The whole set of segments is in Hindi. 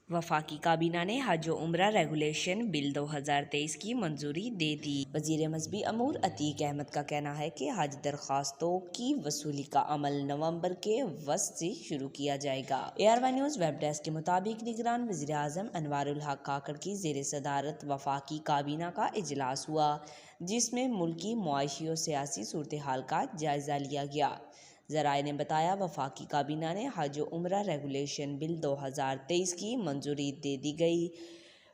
वफाकी काबीना ने हज व उम्रा रेगुलेशन बिल 2023 की मंजूरी दे दी। वजीर मजहबी अमूर अतीक अहमद का कहना है कि हज दरखास्तों की वसूली का अमल नवंबर के वस्त से शुरू किया जाएगा। ARY न्यूज़ वेब डेस्क के मुताबिक निगरान वज़ीर आज़म अनवारुल हक काकड़ की ज़ेर सदारत वफाकी काबीना का इजलास हुआ, जिसमें मुल्की मुआशी और सियासी सूरत हाल का जायजा लिया गया। ज़राए ने बताया, वफाकी काबीना ने हज व उम्रा रेगुलेशन बिल 2023 की मंजूरी दे दी गई।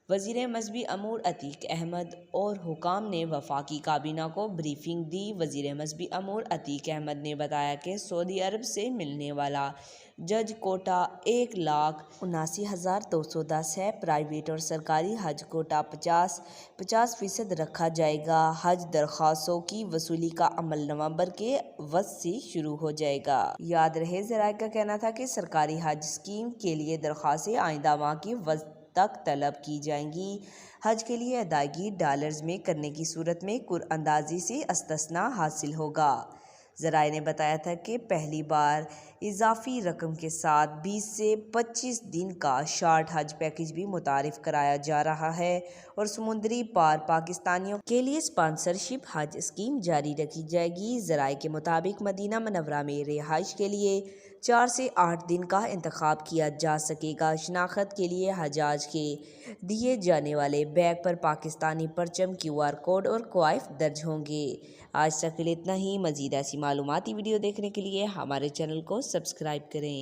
वज़ीर मजहबी अमूर अतीक अहमद और हुकाम ने वफाकी काबीना को ब्रीफिंग दी। वज़ीर मजहबी अमूर अतीक अहमद ने बताया कि सऊदी अरब से मिलने वाला जज कोटा 1,79,210 है। प्राइवेट और सरकारी हज कोटा 50% रखा जाएगा। हज दरख्वास्तों की वसूली का अमल नवंबर के वस्त से शुरू हो जाएगा। याद रहे, ज़राए का कहना था कि सरकारी हज स्कीम के लिए दरख्वास्तें आइंदा माह की वस्त तक तलब की जाएंगी। हज के लिए अदायगी डॉलर्स में करने की सूरत में कुरअंदाजी से इस्तिस्ना हासिल होगा। ज़राए ने बताया था कि पहली बार इजाफी रकम के साथ 20 से 25 दिन का शार्ट हज पैकेज भी मुतारिफ कराया जा रहा है और समुद्री पार पाकिस्तानियों के लिए स्पॉन्सरशिप हज स्कीम जारी रखी जाएगी। ज़राए के मुताबिक मदीना मनव्वरा में रिहाइश के लिए 4 से 8 दिन का इंतखाब किया जा सकेगा। शनाख्त के लिए हजाज के दिए जाने वाले बैग पर पाकिस्तानी परचम, QR कोड और क्वाइफ दर्ज होंगे। आज तक के लिए इतना ही। मज़ीद ऐसी मालूमाती वीडियो देखने के लिए हमारे चैनल को सब्सक्राइब करें।